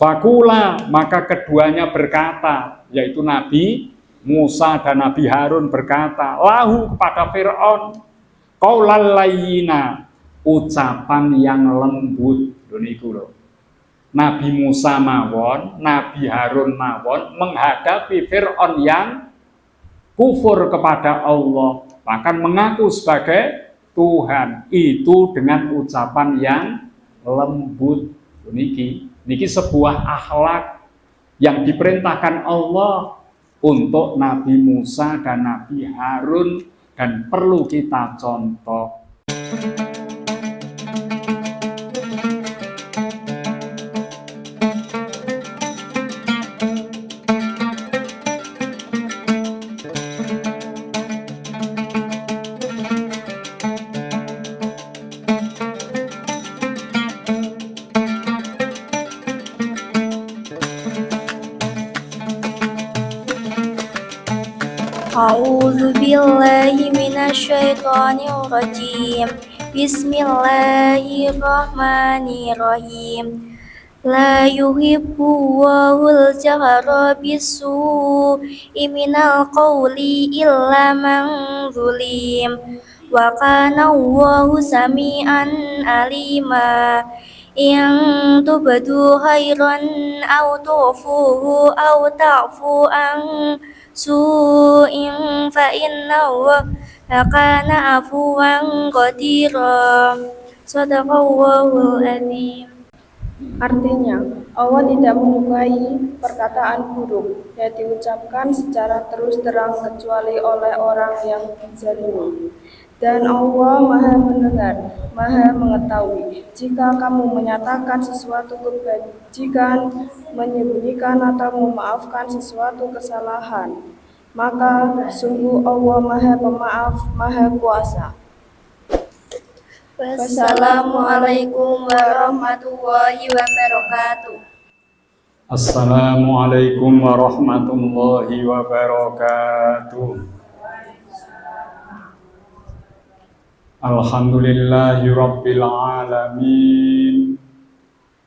Fakula, maka keduanya berkata, yaitu Nabi Musa dan Nabi Harun berkata, lahu kepada Fir'aun, qaulal layyina, ucapan yang lembut. Niku lho. Nabi Musa mawon, Nabi Harun mawon menghadapi Fir'aun yang kufur kepada Allah, bahkan mengaku sebagai Tuhan, itu dengan ucapan yang lembut. Niki sebuah akhlak yang diperintahkan Allah untuk Nabi Musa dan Nabi Harun dan perlu kita contoh. A'udzu billahi minasyaitonir rajim. Bismillahirrahmanirrahim. La yuhibbu wal jahra bisu'i minal qawli illa man zulim. Wa kana Allahu sami'an alima. In tubdu khairan aw tufuhu aw ta'fu an su'in fa innahu kana afuwan qadira. Shadaqallahul azim. Artinya, Allah tidak menyukai perkataan buruk yang diucapkan secara terus terang kecuali oleh orang yang zalimi. Dan Allah Maha Mendengar, Maha Mengetahui. Jika kamu menyatakan sesuatu kebajikan, menyembunyikan atau memaafkan sesuatu kesalahan, maka sungguh Allah Maha Pemaaf, Maha Kuasa. Wassalamualaikum warahmatullahi wabarakatuh. Assalamualaikum warahmatullahi wabarakatuh. Alhamdulillahi rabbil alamin.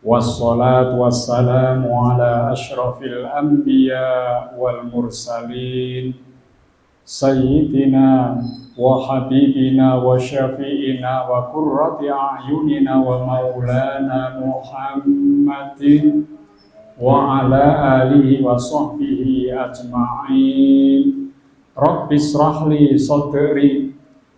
Wassalatu wassalamu ala asyrafil anbiya wal mursalin, sayyidina wa habibina wa syafi'ina wa qurrati a'yunina wa maulana Muhammadin wa ala alihi wa sahbihi ajma'in. Rabbi shrahli sadri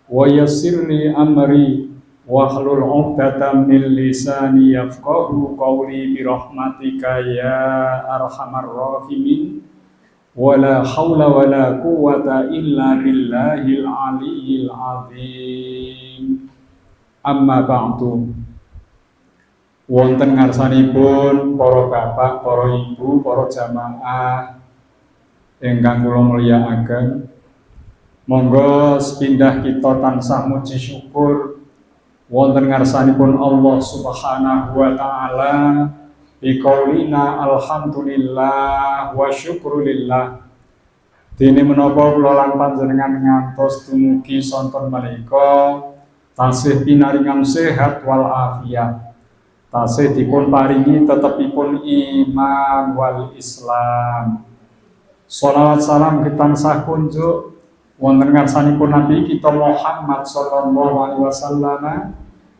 wa yassirli amri wahlul 'uqdatam min lisani yafqahu qawli bi rahmatika ya arhamar rahimin. Wala haula wala quwwata illa billahil aliyyil azim. Amma ba'du. Wonten ngarsanipun para bapak, para ibu, para jamaah ingkang kula mulyakaken, monggo sepindah kita tansah muji syukur wonten ngarsanipun Allah Subhanahu wa taala biqaulina alhamdulillah wa syukrulillah. Dene menapa kula lan panjenengan ngantos dumugi sonten menika tasih pinaringan sehat wal afiat, tasih dipun paringi tetepipun iman wal Islam. Shalawat salam tansah kunjuk wonten ngarsanipun Nabi kita Muhammad sallallahu alaihi wasallam,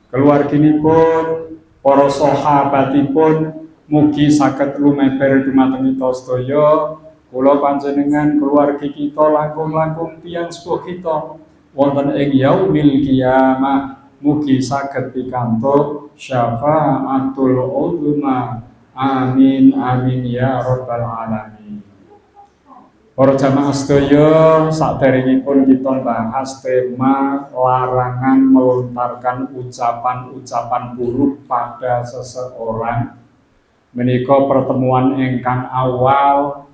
keluarginipun, para sahabatipun, mugi saged lumeber dumateng kita sedaya, kula panjenengan keluarga kita langkung-langkung tiyang sepuh kita wonten ing yaumil qiyamah, mugi saged pikantuk syafaatul uzma. Amin amin ya rabbal alamin. Para jamaah sedaya, saderengipun kita bahas tema larangan melontarkan ucapan-ucapan buruk pada seseorang. Menika pertemuan ingkang awal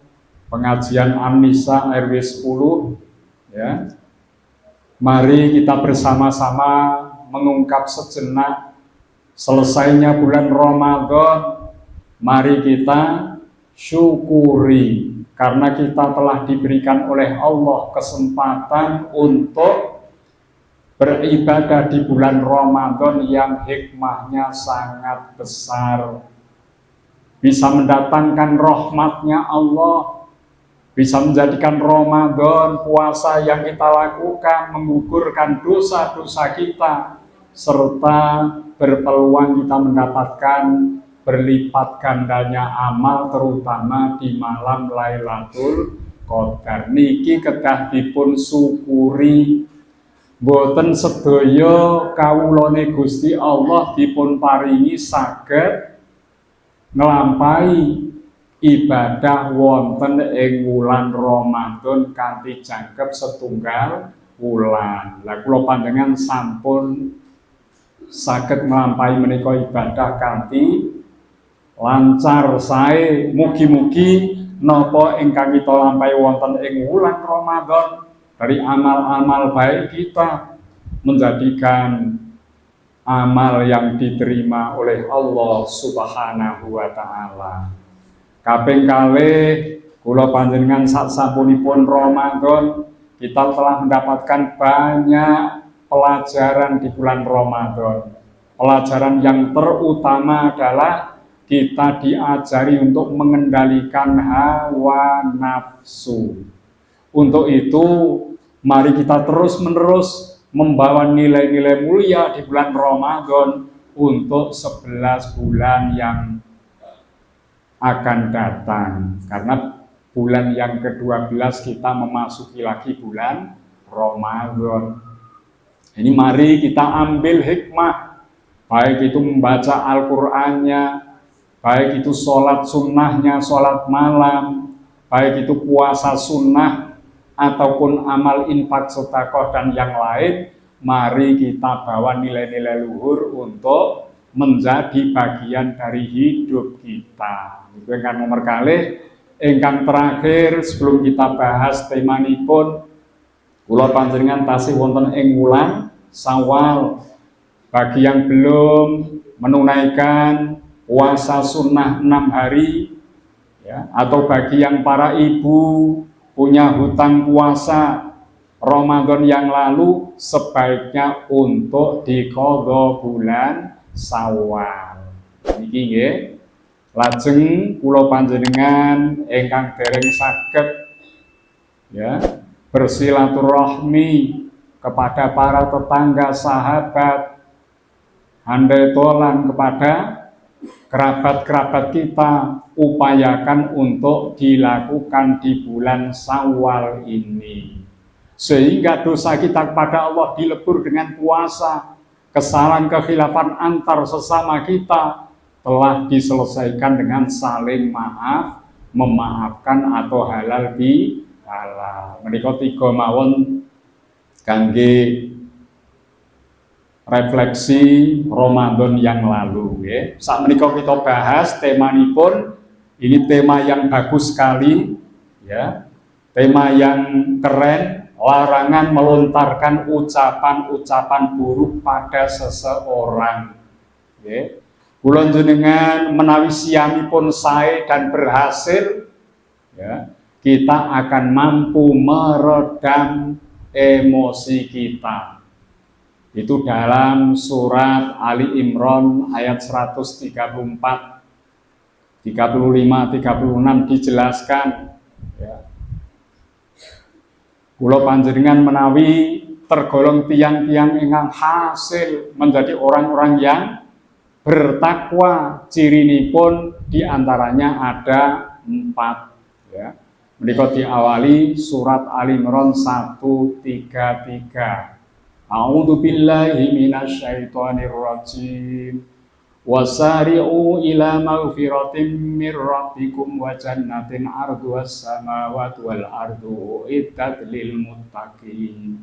pengajian An-Nisa RW 10 ya. Mari kita bersama-sama mengungkap sejenak selesainya bulan Ramadan. Mari kita syukuri karena kita telah diberikan oleh Allah kesempatan untuk beribadah di bulan Ramadan yang hikmahnya sangat besar. bisa mendatangkan rahmatnya Allah, bisa menjadikan Ramadan, puasa yang kita lakukan, menggugurkan dosa-dosa kita, serta berpeluang kita mendapatkan berlipat gandanya amal, terutama di malam Lailatul Qadar. Niki kedah dipun syukuri, boten sedaya kawulane Gusti Allah dipun paringi saged nglampahi ibadah wonten ing wulan Ramadan kanthi jangkep setunggal wulan. Lah kula panjenengan sampun saged nglampahi menika ibadah kanthi lancar sae. Mugi-mugi napa ingkang kita lampahi wonten ing wulan Ramadan dari amal-amal baik kita menjadikan amal yang diterima oleh Allah Subhanahu wa taala. Kaping kalih kula panjenengan sasampunipun Ramadan kita telah mendapatkan banyak pelajaran di bulan Ramadan. Pelajaran yang terutama adalah kita diajari untuk mengendalikan hawa nafsu. Untuk itu, mari kita terus-menerus membawa nilai-nilai mulia di bulan Ramadan untuk 11 bulan yang akan datang. Karena bulan yang ke-12 kita memasuki lagi bulan Ramadan. Ini mari kita ambil hikmah, baik itu membaca Al-Qur'annya, baik itu sholat sunnahnya, sholat malam, baik itu puasa sunnah, ataupun amal infak, sedekah dan yang lain. Mari kita bawa nilai-nilai luhur untuk menjadi bagian dari hidup kita. Itu ingkang nomor kalih. Ingkang terakhir sebelum kita bahas temanipun, kula panjenengan tasih wonten ing wulan Syawal. Bagi yang belum menunaikan puasa sunnah 6 hari, ya, atau bagi yang para ibu punya hutang puasa Ramadan yang lalu, sebaiknya untuk diqadha bulan Syawal. Niki nggih, lajeng kula panjenengan ingkang dereng saged ya bersilaturahmi kepada para tetangga, sahabat, handai tolan kepada kerabat-kerabat kita, upayakan untuk dilakukan di bulan Syawal ini, sehingga dosa kita kepada Allah dilebur dengan puasa. Kesalahan kekhilafan antar sesama kita telah diselesaikan dengan saling maaf, memaafkan atau halal bi halal. Menika tiga mawon kangge refleksi Ramadan yang lalu, ya. Saat menika kita bahas temanipun, ini tema yang bagus sekali, ya. Tema yang keren, larangan melontarkan ucapan-ucapan buruk pada seseorang. Ya. Kula jenengan menawi siyamipun sae dan berhasil, ya, kita akan mampu meredam emosi kita. Itu dalam surat Ali Imran ayat 134, 35, 36 dijelaskan, ya. Kula panjenengan menawi tergolong tiang-tiang ingkang hasil menjadi orang-orang yang bertakwa, cirinipun diantaranya ada 4, ya. Menika diawali surat Ali Imran 133. A'udzu billahi minasyaitonir rajim. Wasari'u ila maghfiratin mir rabbikum wa jannatin 'arduhas samawati wal ardu uiddat lil muttaqin.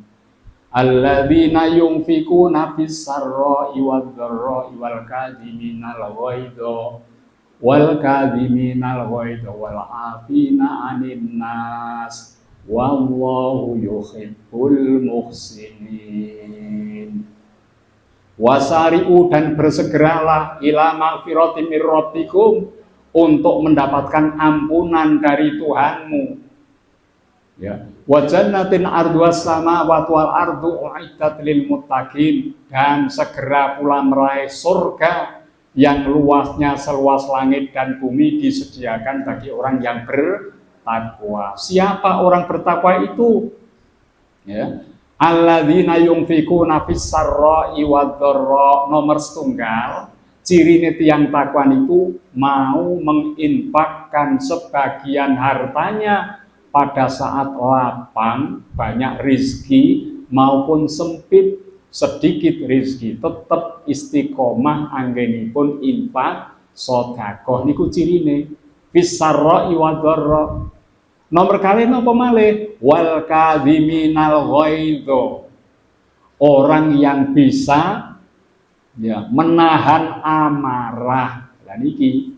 Alladzina yunfikuna fis sarra'i wad dharra'i wal kadhiminal ghaidha wal 'afina 'anil nas. Wallahu yuhibbul muhsinin. Wasari'u, dan bersegeralah, ila maghfiratin mir rabbikum, untuk mendapatkan ampunan dari Tuhanmu, ya. Wa jannatin 'arduhas samawati wal ardu uiddat lil muttaqin, dan segera pula meraih surga yang luasnya seluas langit dan bumi disediakan bagi orang yang bertakwa. Siapa orang bertakwa itu? Ya. Alladzina yunfikuna fis sarra'i wad-dharra. Nomor setunggal, ciri tiang takwa itu mau menginfakkan sebagian hartanya pada saat lapang, banyak rizki maupun sempit, sedikit rizki, tetap istiqomah anggenipun infak sedekah niku cirine fis sarra'i wad-dharra. Nomor kali napa malih? Wal kadhiminal ghaidho. Orang yang bisa ya menahan amarah. Lah niki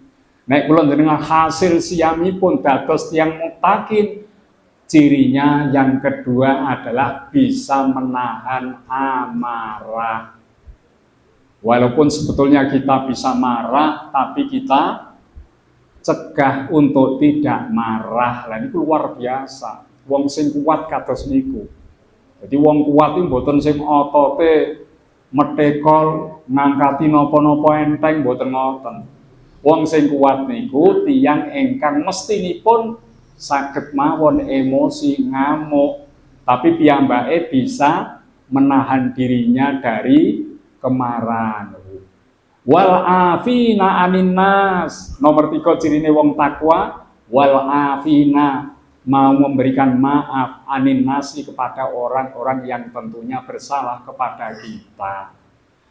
nek kula njenengan hasil siyamipun dados tiyang mutakin, cirinya yang kedua adalah bisa menahan amarah. Walaupun sebetulnya kita bisa marah, tapi kita cegah untuk tidak marah. Lah niku luar biasa. Wong sing kuat kados niku. Jadi wong kuat iki mboten sing otote metekol ngangkati napa-napa enteng, mboten ngoten. Wong sing kuat niku tiyang ingkang mestinipun saged mawon emosi ngamuk, tapi piyambake bisa menahan dirinya dari kemarahan. Wal afina anin nas. Nomor 3 cirine wong takwa, wal afina, mau memberikan maaf anin nasi kepada orang-orang yang tentunya bersalah kepada kita.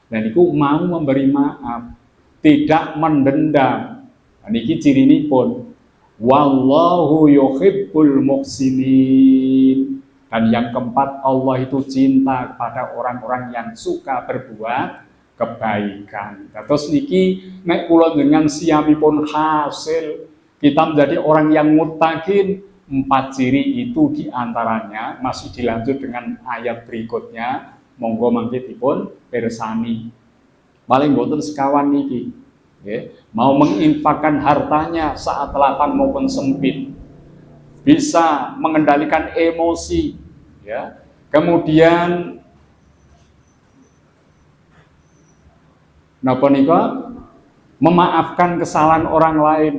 Dan itu mau memberi maaf, tidak mendendam. Niki cirinipun. Wallahu yuhibbul muhsinin. Dan yang keempat, Allah itu cinta kepada orang-orang yang suka berbuat kebaikan. Terus niki nek kula dengan siyamipun hasil kita menjadi orang yang muttaqin, 4 ciri itu diantaranya masih dilanjut dengan ayat berikutnya. Monggo mangke dipun pirsani. Paling boten sekawan niki. Okay. Mau menginfakkan hartanya saat lapang maupun sempit, bisa mengendalikan emosi, ya. Kemudian napa nika memaafkan kesalahan orang lain,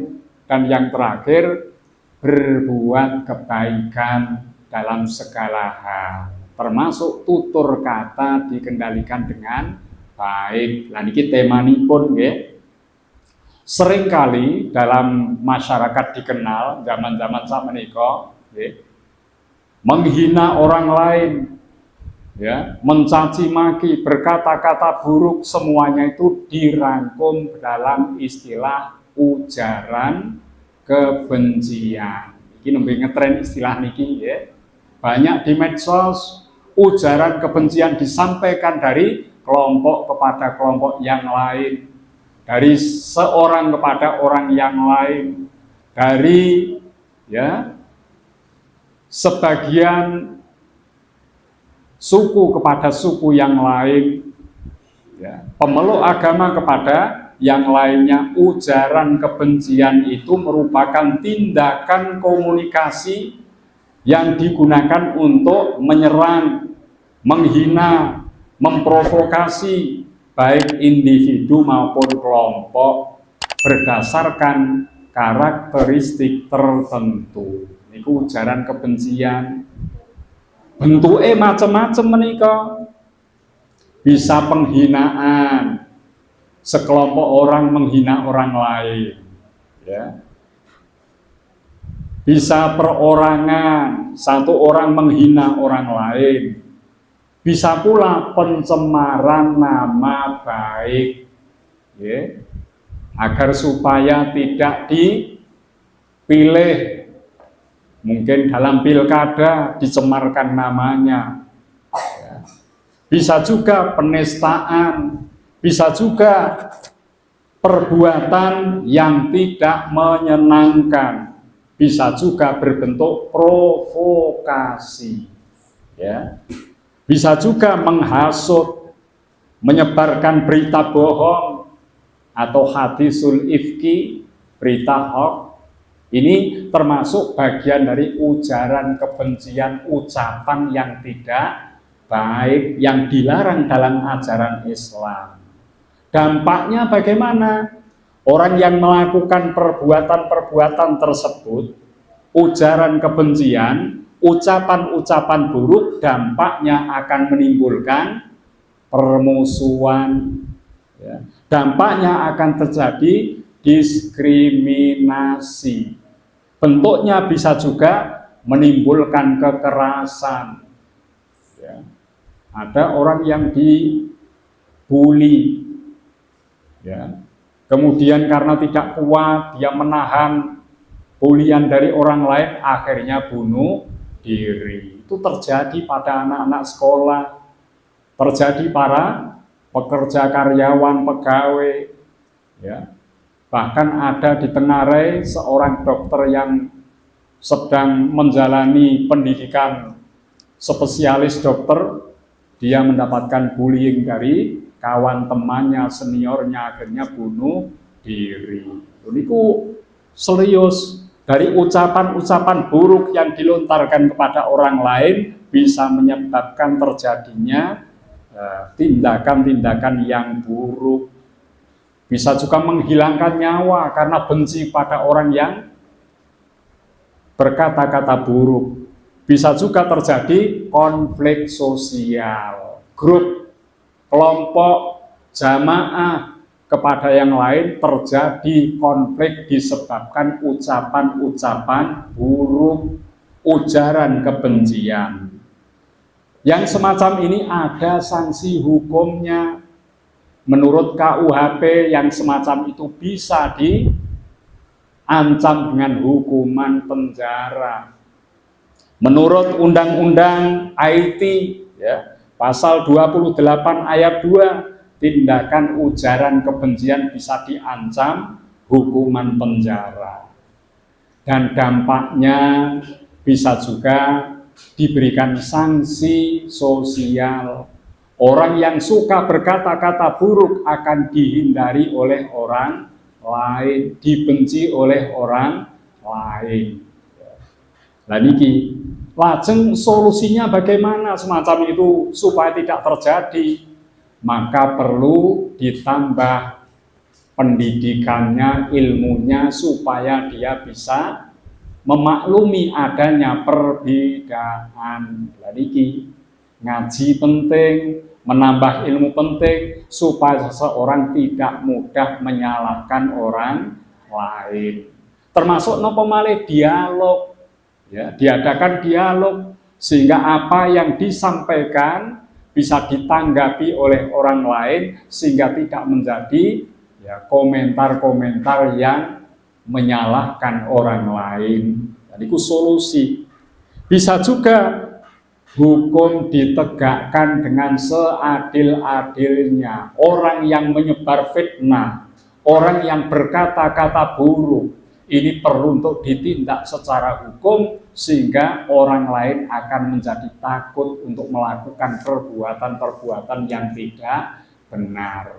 dan yang terakhir berbuat kebaikan dalam segala hal, termasuk tutur kata dikendalikan dengan baik. Lah niki temanipun nggih. Seringkali dalam masyarakat dikenal zaman-zaman sakmenika menghina orang lain, ya, mencaci maki, berkata-kata buruk, semuanya itu dirangkum dalam istilah ujaran kebencian. Iki nembe ngetren istilah niki ya. Banyak di medsos ujaran kebencian disampaikan dari kelompok kepada kelompok yang lain, dari seorang kepada orang yang lain, dari ya sebagian suku kepada suku yang lain, ya, pemeluk agama kepada yang lainnya. Ujaran kebencian itu merupakan tindakan komunikasi yang digunakan untuk menyerang, menghina, memprovokasi baik individu maupun kelompok berdasarkan karakteristik tertentu. Niku ujaran kebencian. Bentuke macam-macam menika. Bisa penghinaan, sekelompok orang menghina orang lain, ya. Bisa perorangan, satu orang menghina orang lain. Bisa pula pencemaran nama baik, ya, agar supaya tidak dipilih. Mungkin dalam pilkada dicemarkan namanya. Ya. Bisa juga penistaan, bisa juga perbuatan yang tidak menyenangkan, bisa juga berbentuk provokasi, ya. Bisa juga menghasut, menyebarkan berita bohong atau hadisul ifki, berita hoax. Ini termasuk bagian dari ujaran kebencian, ucapan yang tidak baik, yang dilarang dalam ajaran Islam. Dampaknya bagaimana? Orang yang melakukan perbuatan-perbuatan tersebut, ujaran kebencian, ucapan-ucapan buruk, dampaknya akan menimbulkan permusuhan. Ya. Dampaknya akan terjadi diskriminasi. Bentuknya bisa juga menimbulkan kekerasan. Ya. Ada orang yang dibully, ya. Kemudian karena tidak kuat, dia menahan bulian dari orang lain, akhirnya bunuh diri. Itu terjadi pada anak-anak sekolah, terjadi para pekerja, karyawan, pegawai, ya. Bahkan ada di Tengarai seorang dokter yang sedang menjalani pendidikan spesialis dokter, dia mendapatkan bullying dari kawan temannya, seniornya, akhirnya bunuh diri. Itu serius. Dari ucapan-ucapan buruk yang dilontarkan kepada orang lain bisa menyebabkan terjadinya tindakan-tindakan yang buruk. Bisa juga menghilangkan nyawa karena benci pada orang yang berkata-kata buruk. Bisa juga terjadi konflik sosial, grup, kelompok, jamaah kepada yang lain, terjadi konflik disebabkan ucapan-ucapan buruk, ujaran kebencian. Yang semacam ini ada sanksi hukumnya. Menurut KUHP yang semacam itu bisa diancam dengan hukuman penjara. Menurut Undang-Undang IT, ya, Pasal 28 ayat 2, tindakan ujaran kebencian bisa diancam hukuman penjara. Dan dampaknya bisa juga diberikan sanksi sosial. Orang yang suka berkata-kata buruk akan dihindari oleh orang lain, dibenci oleh orang lain. Lah niki, lajeng solusinya bagaimana semacam itu supaya tidak terjadi? Maka perlu ditambah pendidikannya, ilmunya, supaya dia bisa memaklumi adanya perbedaan. Lah niki, ngaji penting, menambah ilmu penting supaya seseorang tidak mudah menyalahkan orang lain. Termasuk nopo malih dialog, ya, diadakan dialog sehingga apa yang disampaikan bisa ditanggapi oleh orang lain sehingga tidak menjadi ya komentar-komentar yang menyalahkan orang lain. Jadi itu solusi. Bisa juga hukum ditegakkan dengan seadil-adilnya. Orang yang menyebar fitnah, orang yang berkata-kata buruk, ini perlu untuk ditindak secara hukum sehingga orang lain akan menjadi takut untuk melakukan perbuatan-perbuatan yang tidak benar.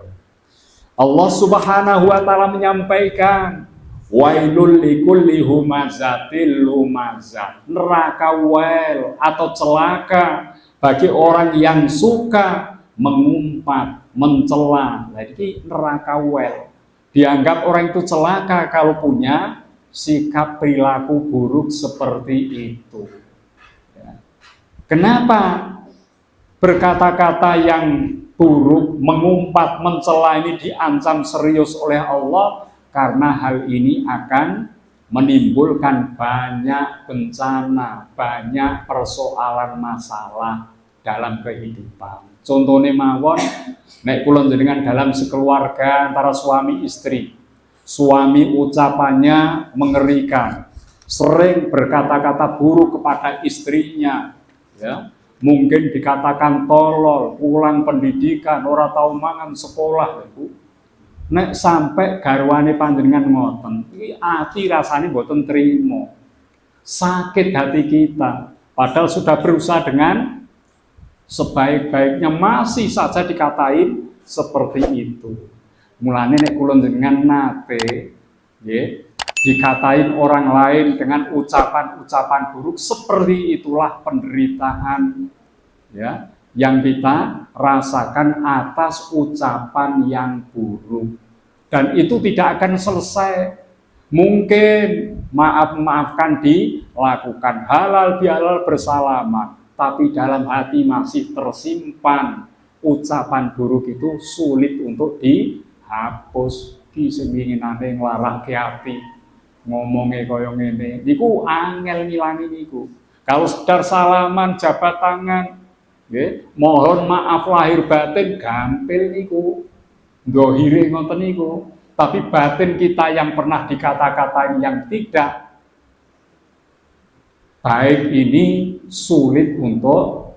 Allah Subhanahu wa taala menyampaikan, wailul likulli humazatil lumazah. Neraka wail atau celaka bagi orang yang suka mengumpat, mencela. Jadi neraka wail. Dianggap orang itu celaka kalau punya sikap perilaku buruk seperti itu. Ya. Kenapa berkata-kata yang buruk, mengumpat, mencela ini diancam serius oleh Allah? Karena hal ini akan menimbulkan banyak bencana, banyak persoalan masalah dalam kehidupan. Contohnya mawon, nek kula jenengan dalam sekeluarga antara suami istri, suami ucapannya mengerikan, sering berkata-kata buruk kepada istrinya, ya, mungkin dikatakan tolol, pulang pendidikan, ora tau mangan sekolah, Ibu. Nek sampai garwane panjenengan ngoten, iki ati rasane mboten trimo. Sakit hati kita, padahal sudah berusaha dengan sebaik-baiknya masih saja dikatain seperti itu. Mulane nek kula jenengan nate nggih dikatain orang lain dengan ucapan-ucapan buruk, seperti itulah penderitaan, ya. yang kita rasakan atas ucapan yang buruk. Dan itu tidak akan selesai. Mungkin maaf-maafkan dilakukan, halal bihalal bersalaman, tapi dalam hati masih tersimpan ucapan buruk, itu sulit untuk dihapus. Ki sing winginane nglarake ati, ngomongnya kaya ngene, niku angel ngilangi niku. Kalau sekedar salaman, jabat tangan, mohon maaf lahir batin, gampil niku, dohire ngoten niku. Tapi batin kita yang pernah dikata-katain yang tidak baik ini sulit untuk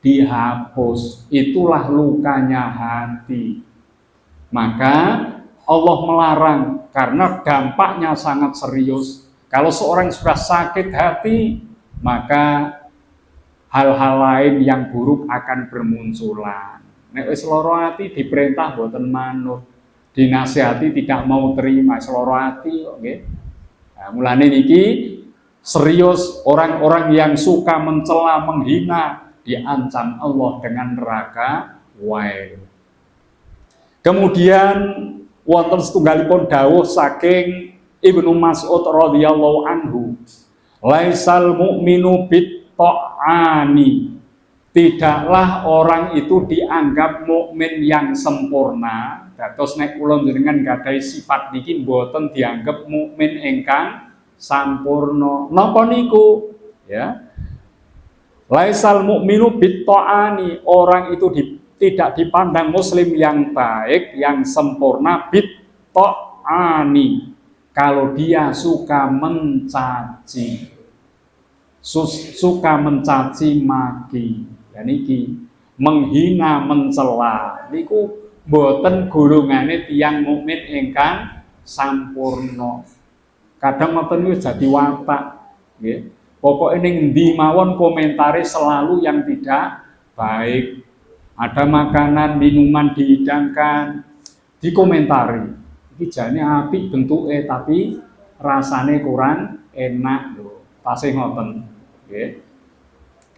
dihapus. Itulah lukanya hati. Maka Allah melarang karena dampaknya sangat serius. Kalau seorang sudah sakit hati, maka hal-hal lain yang buruk akan bermunculan. Nek wis lara ati diperintah boten manut, dinasihati tidak mau terima, seloro ati kok nggih. Nah, mulane niki serius, orang-orang yang suka mencela, menghina diancam Allah dengan neraka wail. Kemudian wonten setunggalipun dawuh saking Ibnu Mas'ud radhiyallahu anhu, laisal mu'minu bit-ta'ani, tidaklah orang itu dianggap mukmin yang sempurna. Dados nek kula njenengan gadhahi sifat niki mboten dianggap mukmin ingkang sampurna. Napa niku? Ya. Laisal mu'minu bit-ta'ani, orang itu tidak dipandang muslim yang baik, yang sempurna, bit-ta'ani, kalau dia suka mencaci, suka mencaci maki, ya niki menghina, mencela, niku boten golongane tiyang mukmin ingkang sampurna. Kadang ngoten niku dadi watak, nggih. Pokoke ning endi mawon komentare selalu yang tidak baik. Ada makanan, minuman dihidangkan, dikomentari. Iki jane apik bentuke tapi rasane kurang enak lho. Tasih ngoten, nggih.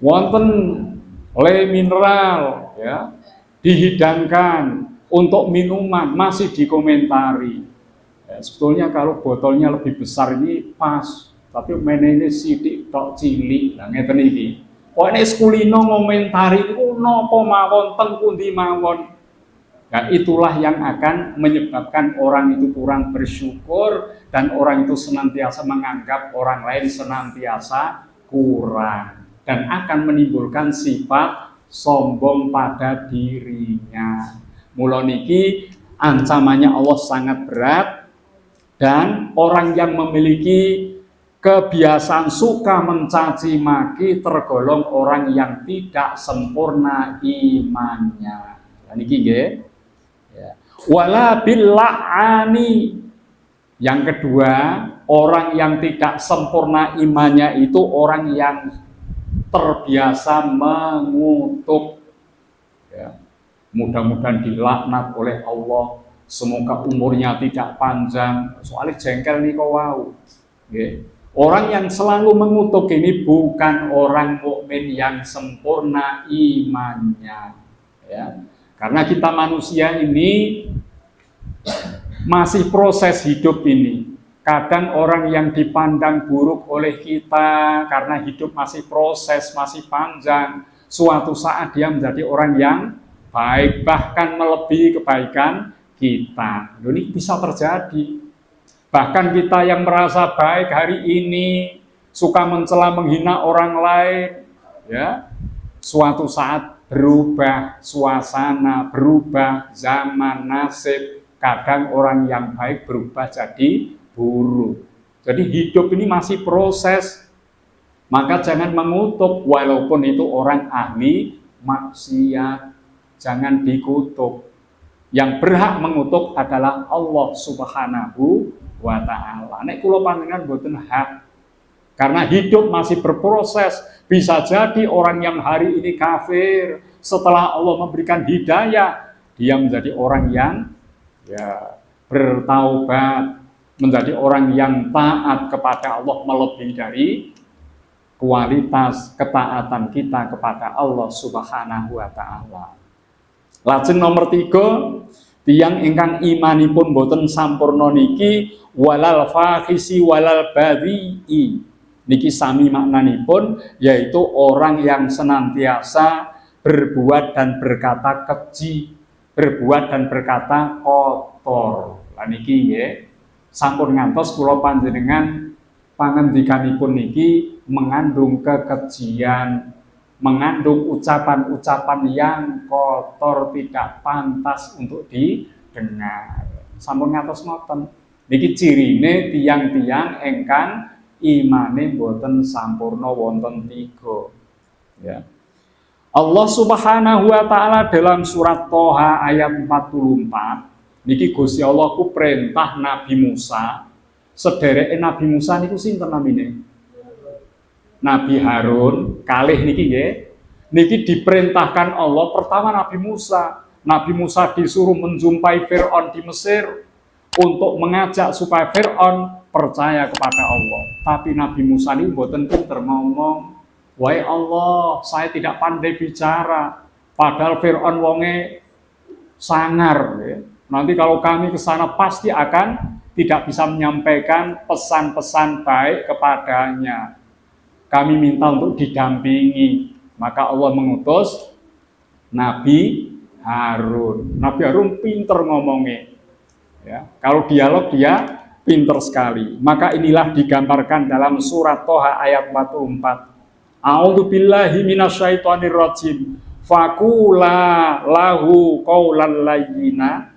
Wonten le mineral ya, dihidangkan untuk minuman masih dikomentari. Ya, sebetulnya kalau botolnya lebih besar ini pas, tapi menene sithik tok cilik. Lah ngeten iki. Kok nek sekulino ngomentari niku napa mawon teng pundi mawon. Nah, itulah yang akan menyebabkan orang itu kurang bersyukur dan orang itu senantiasa menganggap orang lain senantiasa kurang dan akan menimbulkan sifat sombong pada dirinya. Mula niki ancamannya Allah sangat berat, dan orang yang memiliki kebiasaan suka mencaci maki tergolong orang yang tidak sempurna imannya. Niki nggih. Ya. Wala bil la'ani. Yang kedua, orang yang tidak sempurna imannya itu orang yang terbiasa mengutuk. Ya. Mudah-mudahan dilaknat oleh Allah. Semoga umurnya tidak panjang. Soalnya jengkel niku wau. Nggih. Orang yang selalu mengutuk ini bukan orang mukmin yang sempurna imannya, ya. Karena kita manusia ini masih proses hidup ini. Kadang orang yang dipandang buruk oleh kita karena hidup masih proses, masih panjang, suatu saat dia menjadi orang yang baik, bahkan melebihi kebaikan kita. Ini bisa terjadi. Bahkan kita yang merasa baik hari ini, suka mencela menghina orang lain, ya, suatu saat berubah suasana, berubah zaman, nasib. Kadang orang yang baik berubah jadi buruk. Jadi hidup ini masih proses. Maka jangan mengutuk walaupun itu orang ahli maksiat. Jangan dikutuk. Yang berhak mengutuk adalah Allah Subhanahu wa ta'ala. Nek kula panjenengan mboten hak. Karena hidup masih berproses. Bisa jadi orang yang hari ini kafir, setelah Allah memberikan hidayah, dia menjadi orang yang ya bertaubat, menjadi orang yang taat kepada Allah melebihi dari kualitas ketaatan kita kepada Allah Subhanahu wa taala. Lajeng nomor 3, tiyang ingkang imanipun boten sampurna niki walal fakhisi walal badhi'i. Niki sami maknanipun, yaitu orang yang senantiasa berbuat dan berkata keji, berbuat dan berkata kotor. Lah niki nggih sampun ngantos kula panjenengan pangendikanipun niki mengandung kekejian, mengandung ucapan-ucapan yang kotor, tidak pantas untuk didengar. Sampun ngantos ngoten. Niki cirine tiyang-tiyang ingkang imane boten sampurna wonten 3. Ya. Allah Subhanahu wa taala dalam surat Thaha ayat 44 niki Gusti Allah ku perintah Nabi Musa, sedereke Nabi Musa niku sinten namine? Nabi Harun, kalih niki nggih. Niki diperintahkan Allah pertama Nabi Musa. Nabi Musa disuruh menjumpai Firaun di Mesir untuk mengajak supaya Firaun percaya kepada Allah. Tapi Nabi Musa ini mboten pinter ngomong. Wahai Allah, saya tidak pandai bicara. Padahal Firaun wonge sangar. Ya. Nanti kalau kami ke sana pasti akan tidak bisa menyampaikan pesan-pesan baik kepadanya. Kami minta untuk didampingi. Maka Allah mengutus Nabi Harun. Nabi Harun pinter ngomongnya. Ya. Kalau dialog dia pinter sekali. Maka inilah digambarkan dalam surat Thaha ayat 44. A'udzubillahi minasyaitonir rajim. Faqula lahu qaulan layyina.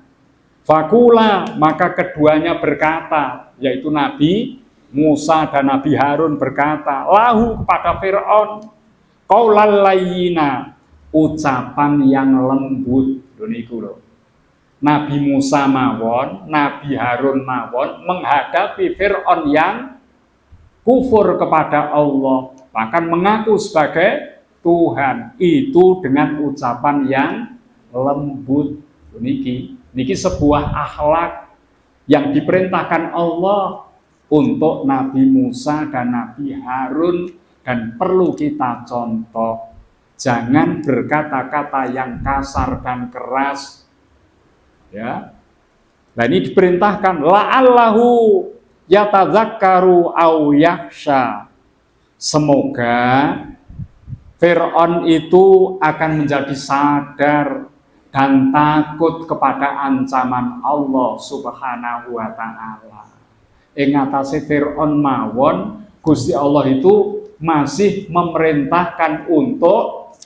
Faqula, maka keduanya berkata, yaitu Nabi Musa dan Nabi Harun berkata, lahu kepada Firaun, qaulan layyina, ucapan yang lembut. Niku lho. Nabi Musa mawon, Nabi Harun mawon menghadapi Firaun yang kufur kepada Allah, bahkan mengaku sebagai Tuhan, itu dengan ucapan yang lembut. Niki sebuah akhlak yang diperintahkan Allah untuk Nabi Musa dan Nabi Harun, dan perlu kita contoh. Jangan berkata-kata yang kasar dan keras. Ya. Nah ini diperintahkan la'allahu yatadzakkaru au yakhsha. Semoga Firaun itu akan menjadi sadar dan takut kepada ancaman Allah Subhanahu wa taala. Ing atase Firaun mawon Gusti Allah itu masih memerintahkan untuk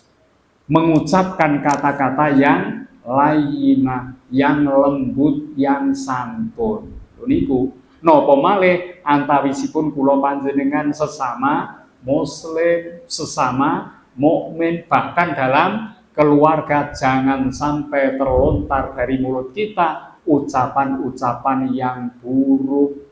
mengucapkan kata-kata yang layyinah, yang lembut, yang santun. Niku napa malih antawisipun kula panjenengan sesama muslim, sesama mukmin, bahkan dalam keluarga jangan sampai terlontar dari mulut kita ucapan-ucapan yang buruk.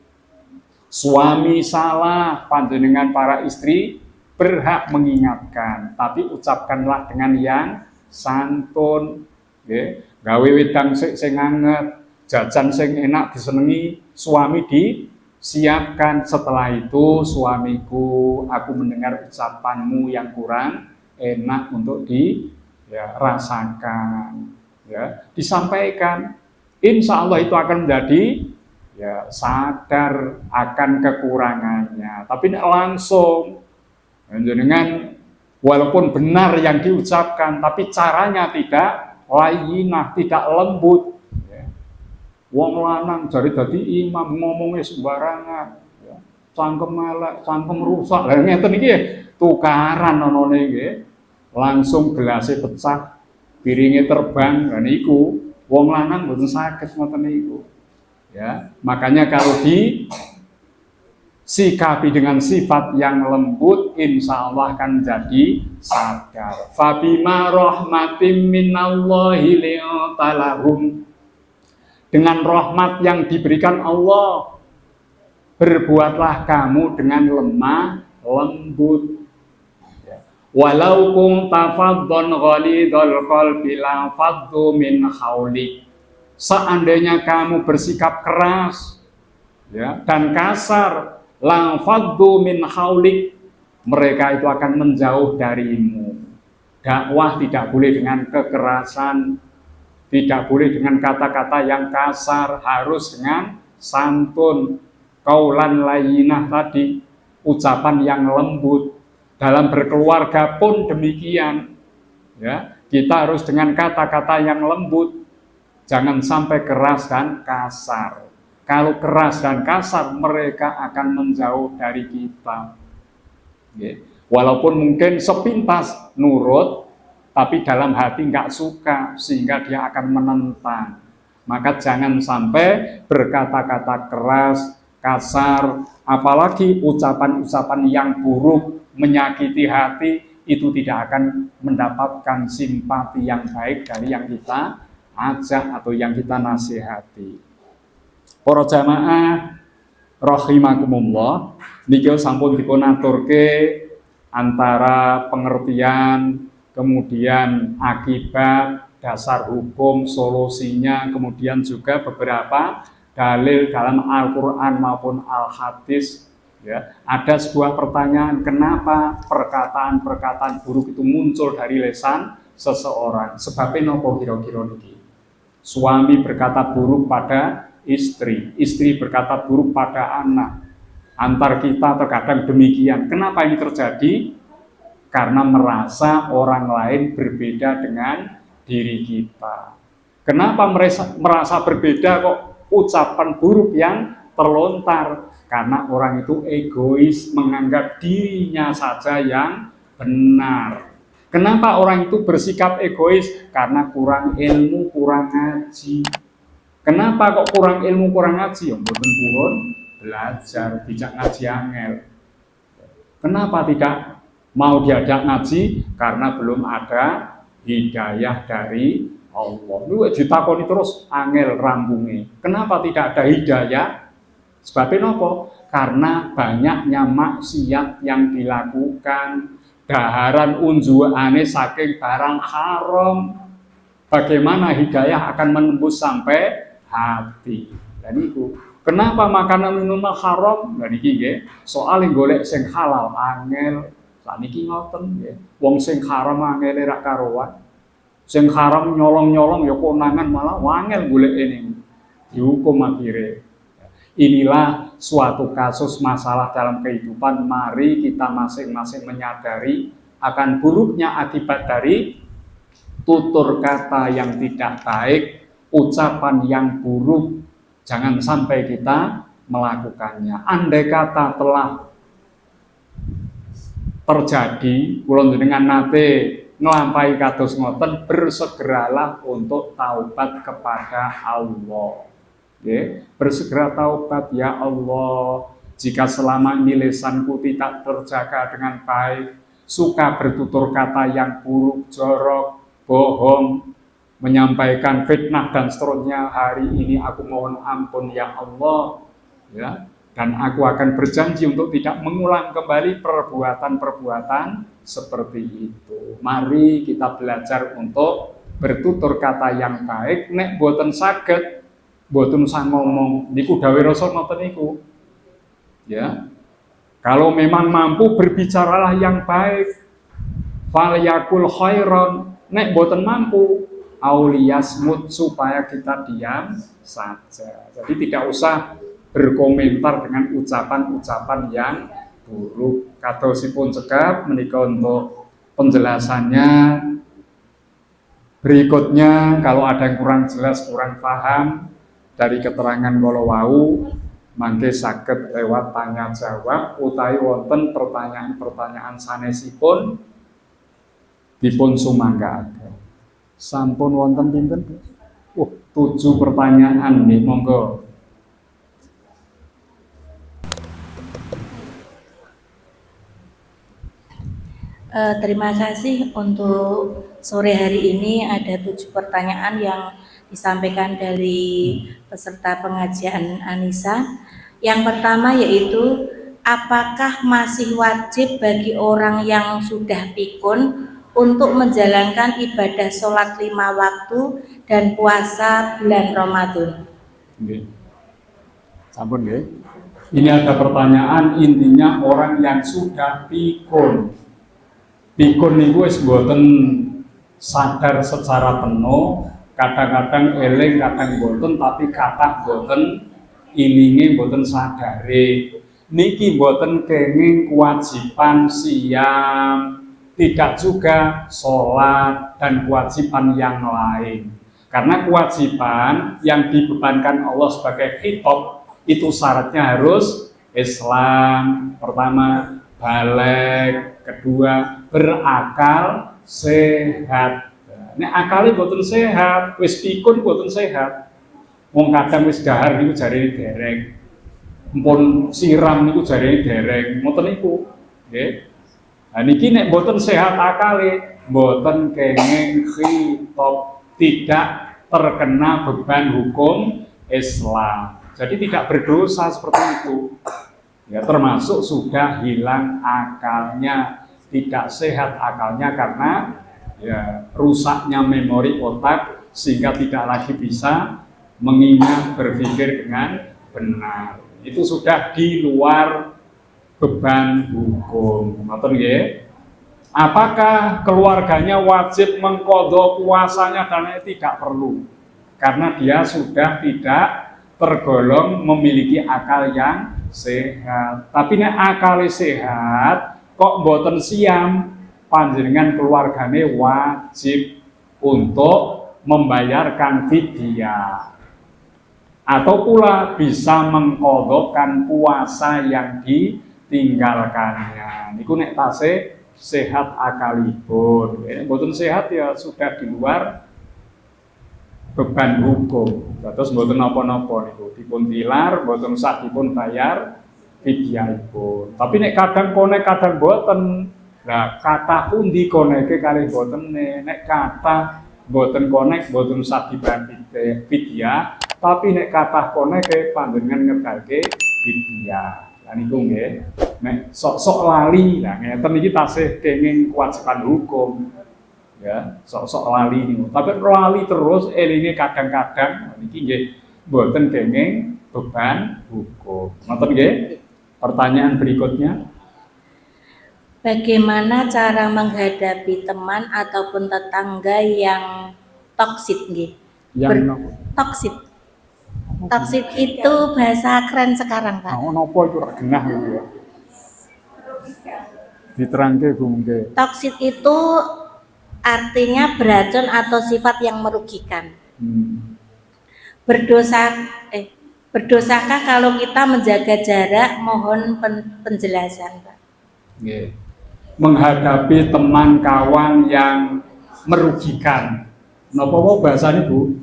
Suami salah, panjenengan para istri berhak mengingatkan, tapi ucapkanlah dengan yang santun. Nggih, gawe wedang sing anget, jajan sing enak disenengi, suami disiapkan. Setelah itu, suamiku, aku mendengar ucapanmu yang kurang enak untuk dirasakan, ya, disampaikan. Insya Allah itu akan menjadi sadar akan kekurangannya. Tapi langsung dengan walaupun benar yang diucapkan, tapi caranya tidak layyinah, tidak lembut. Wong lanang jari dadi imam ngomongnya sembarangan, ya. Cangkem elek, cangkem rusak. Lah ngeten iki tukaran ana niki. Langsung gelasnya pecah, piringnya terbang. Lah niku wong lanang mboten saged ngoten niku. Ya, makanya kalau disikapi dengan sifat yang lembut, insya Allah akan jadi sadar. Fabima rahmatim minallahi li'talahum. Dengan rahmat yang diberikan Allah, berbuatlah kamu dengan lemah lembut. Walau kunta faddan ghalidhal qalbi la faddu min haulik. Seandainya kamu bersikap keras, ya, dan kasar, la faddu min haulik, mereka itu akan menjauh darimu. Dakwah tidak boleh dengan kekerasan, tidak boleh dengan kata-kata yang kasar, harus dengan santun, kaulan layyinah tadi, ucapan yang lembut. Dalam berkeluarga pun demikian, ya, kita harus dengan kata-kata yang lembut, jangan sampai keras dan kasar. Kalau keras dan kasar, mereka akan menjauh dari kita. Ya. Walaupun mungkin sepintas nurut, tapi dalam hati nggak suka, sehingga dia akan menentang. Maka jangan sampai berkata-kata keras, kasar, apalagi ucapan-ucapan yang buruk, menyakiti hati, itu tidak akan mendapatkan simpati yang baik dari yang kita ajak atau yang kita nasihati. Para jamaah rahimakumullah, niki sampun dipun aturke antara pengertian, kemudian akibat, dasar hukum, solusinya, kemudian juga beberapa dalil dalam Al-Quran maupun Al-Hadis. Ya, ada sebuah pertanyaan, kenapa perkataan-perkataan buruk itu muncul dari lisan seseorang? Sebabnya nopo kira-kira niki? Suami berkata buruk pada istri, istri berkata buruk pada anak. Antar kita terkadang demikian. Kenapa ini terjadi? Karena merasa orang lain berbeda dengan diri kita. Kenapa merasa berbeda kok ucapan buruk yang terlontar? Karena orang itu egois, menganggap dirinya saja yang benar. Kenapa orang itu bersikap egois? Karena kurang ilmu, kurang ngaji. Kenapa kok kurang ilmu, kurang ngaji? Yang mboten purun belajar, tidak ngaji angel. Kenapa tidak mau diajak ngaji? Karena belum ada hidayah dari Allah. Lu ditakoni terus angel rambunge. Kenapa tidak ada hidayah? Sebabnya apa? Karena banyaknya maksiat yang dilakukan, daharan unjuane saking barang haram. Bagaimana hidayah akan menembus sampai hati? Dan itu kenapa makanan minuman haram? Dan iki nggih, soal golek sing halal angel. Saniki ngoten nggih. Wong sing haram angele ra karuan. Sing haram nyolong-nyolong ya konangan malah wangel goleke niku. Dihukum akhire. Inilah suatu kasus masalah dalam kehidupan. Mari kita masing-masing menyadari akan buruknya akibat dari tutur kata yang tidak baik, ucapan yang buruk. Jangan sampai kita melakukannya. Andai kata telah terjadi, kula jenengan nate nglampahi kados ngoten, bersegeralah untuk taubat kepada Allah. Ya, bersegera taubat, ya Allah, jika selama ini lisanku tidak terjaga dengan baik, suka bertutur kata yang buruk, jorok, bohong, menyampaikan fitnah dan seterusnya, hari ini aku mohon ampun ya Allah, ya, dan aku akan berjanji untuk tidak mengulang kembali perbuatan-perbuatan seperti itu. Mari kita belajar untuk bertutur kata yang baik. Nek boten saged, boten usah ngomong, niku dawuh Rasul ngoten niku. Ya. Kalau memang mampu berbicaralah yang baik. Falyakul khairon. Nek boten mampu, auliyasmut, supaya kita diam saja. Jadi tidak usah berkomentar dengan ucapan-ucapan yang buruk. Kadosipun cekap menika untuk penjelasannya. Berikutnya, kalau ada yang kurang jelas, kurang paham dari keterangan kula wau, mangke saged lewat tanya jawab utawi wonten pertanyaan-pertanyaan sanesipun dipun sumanggaaken. Sampun wonten pinten? 7 pertanyaan nggih, monggo. Terima kasih untuk sore hari ini ada 7 pertanyaan yang disampaikan dari peserta pengajian Anissa. Yang pertama yaitu, apakah masih wajib bagi orang yang sudah pikun untuk menjalankan ibadah sholat 5 waktu dan puasa bulan Ramadan? Nggih. Sampun nggih. Ini ada pertanyaan, intinya orang yang sudah pikun. Pikun niku wis mboten sadar secara penuh, kadang-kadang eling, kadang boten, tapi kathah boten ilinge, boten sadare. Niki boten kenging kewajiban siam, tidak juga sholat dan kewajiban yang lain. Karena kewajiban yang dibebankan Allah sebagai khitab itu syaratnya harus Islam, pertama balik, kedua berakal sehat. Nek akale boten sehat, wis pikun boten sehat. Wong kadang wis dahar niku jarene dereng. Mpun siram niku jarene dereng. Ngoten niku, nggih. Nah niki nek boten sehat akale, boten kenging khitab, tidak terkena beban hukum Islam. Jadi tidak berdosa seperti itu. Ya, termasuk sudah hilang akalnya, tidak sehat akalnya karena ya rusaknya memori otak sehingga tidak lagi bisa mengingat, berpikir dengan benar. Itu sudah di luar beban hukum. Ngoten nggih? Apakah keluarganya wajib mengqadha puasanya? Dan tidak perlu. Karena dia sudah tidak tergolong memiliki akal yang sehat. Tapi nek akal sehat kok mboten siam, panjenengan keluargane wajib untuk membayarkan fidyah. Atau pula bisa mengqadhakan puasa yang ditinggalkannya. Niku nek tasih sehat akalipun. Nek mboten sehat ya sudah di luar beban hukum. Terus mboten napa-napa niku dipun tilar, mboten usah dipun bayar fidyahipun. Tapi nek kadang konek kadang mboten. Lah kathah pundi koneke kalih mboten nek kathah mboten konek mboten usah dibayar fidyah, tapi nek kathah koneke panjenengan ngebalke fidyah. Lah niku nggih. Nek sok-sok lali, lah ngeten iki tasih kenging kewajiban hukum. Ya, sok-sok lali niku. Tapi lali terus elinge kadang-kadang niki nggih mboten kenging beban hukum. Ngoten nggih? Pertanyaan berikutnya. Bagaimana cara menghadapi teman ataupun tetangga yang toksik nggih? Toksik. Toksik itu bahasa keren sekarang, Pak. Nah, napa itu ora genah gitu ya. Diterangke Bu nggih. Toksik itu artinya beracun atau sifat yang merugikan. Berdosakah kalau kita menjaga jarak? Mohon penjelasan, Pak. Nggih. Menghadapi teman kawan yang merugikan. Napa bahasanya Bu?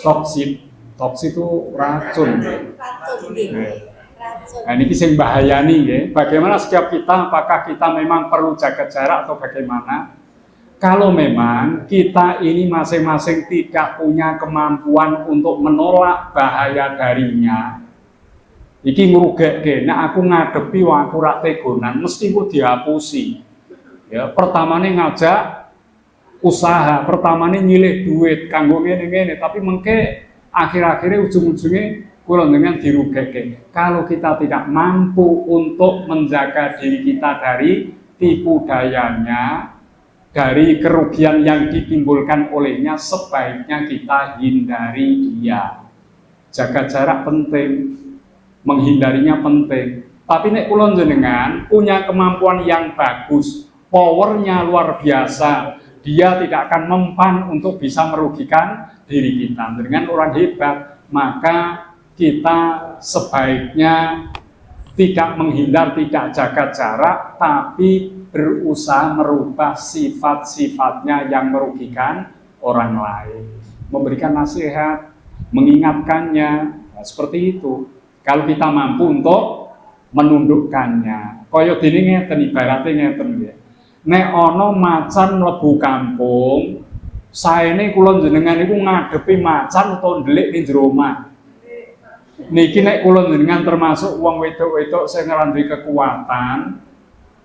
Toksik. Toksik itu racun. Racun nggih. Nah, ini sing bahayani nggih. Bagaimana setiap kita, apakah kita memang perlu jaga jarak atau bagaimana? Kalau memang kita ini masing-masing tidak punya kemampuan untuk menolak bahaya darinya, iki ngrugeke, nek aku ngadepi wong aku ra tegonan, mesti ku dihapusi. Ya, pertamane ngajak usaha, pertamane nyilih duit kanggo ngene-ngene, tapi mengke akhir-akhirnya ujung-ujungnya kula dengan dirugeke. Kalau kita tidak mampu untuk menjaga diri kita dari tipu dayanya, dari kerugian yang ditimbulkan olehnya, sebaiknya kita hindari dia. Jaga jarak penting, menghindarinya penting. Tapi nek kula jenengan punya kemampuan yang bagus, powernya luar biasa, dia tidak akan mempan untuk bisa merugikan diri kita. Dengan orang hebat, maka kita sebaiknya tidak menghindar, tidak jaga jarak, tapi berusaha merubah sifat-sifatnya yang merugikan orang lain. Memberikan nasihat, mengingatkannya, nah, seperti itu. Kalau kita mampu untuk menundukkannya. Kaya dene ngeten, ibarate ngeten nggih. Nek ana macan mlebu kampung, saene kula jenengan niku ngadepi macan utawa ndelik ning jero omah. Niki nek kula jenengan termasuk wong wedok-wedok sing ora duwe kekuatan,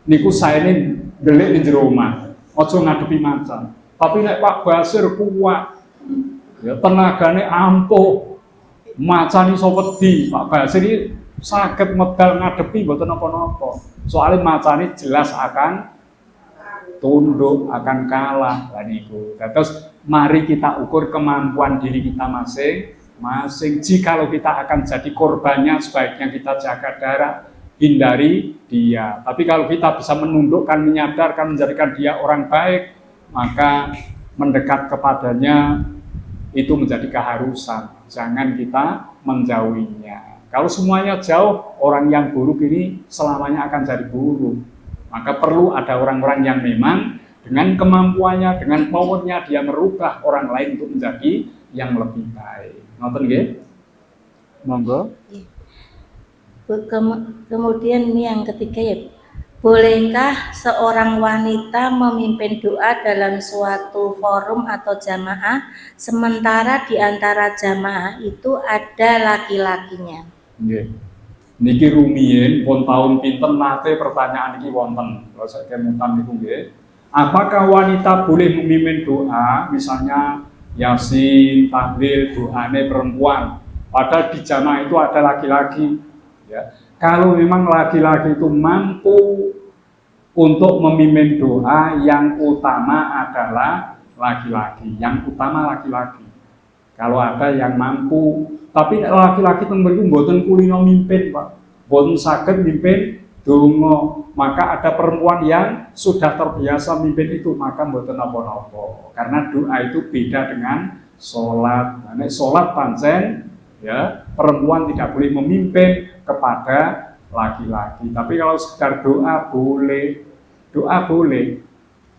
niku saene ndelik ning jero omah. Aja ngadepi macan. Tapi nek Pak Basir kuat, ya tenagane ampuh. Macan iso wedi, Pak Basir iki saged medal ngadepi mboten napa-napa. Soale macane jelas akan tunduk, akan kalah lan niku. Terus mari kita ukur kemampuan diri kita masing-masing. Jikalau kita akan jadi korbannya, sebaiknya kita jaga jarak, hindari dia. Tapi kalau kita bisa menundukkan, menyadarkan, menjadikan dia orang baik, maka mendekat kepadanya itu menjadi keharusan. Jangan kita menjauhinya. Kalau semuanya jauh, orang yang buruk ini selamanya akan jadi buruk. Maka perlu ada orang-orang yang memang dengan kemampuannya, dengan powernya dia merubah orang lain untuk menjadi yang lebih baik. Ngoten nggih? Monggo. Kemudian ini yang ketiga ya, bolehkah seorang wanita memimpin doa dalam suatu forum atau jamaah sementara di antara jamaah itu ada laki-lakinya? Nggih. Niki rumiyin pun tahun pinten nate pertanyaan niki wonten. Kalau saya kemutan niku nggih. Apakah wanita boleh memimpin doa, misalnya Yasin, tahlil, doane perempuan, padahal di jamaah itu ada laki-laki, ya. Kalau memang laki-laki itu mampu untuk memimpin doa, yang utama adalah laki-laki, yang utama laki-laki. Kalau ada yang mampu, tapi laki-laki tembel itu mboten kulino mimpin, Pak. Mboten saged mimpin donga, maka ada perempuan yang sudah terbiasa mimpin itu, maka mboten napa-napa. Karena doa itu beda dengan salat. Nek salat pancen ya, perempuan tidak boleh memimpin kepada laki-laki. Tapi kalau sekedar doa boleh. Doa boleh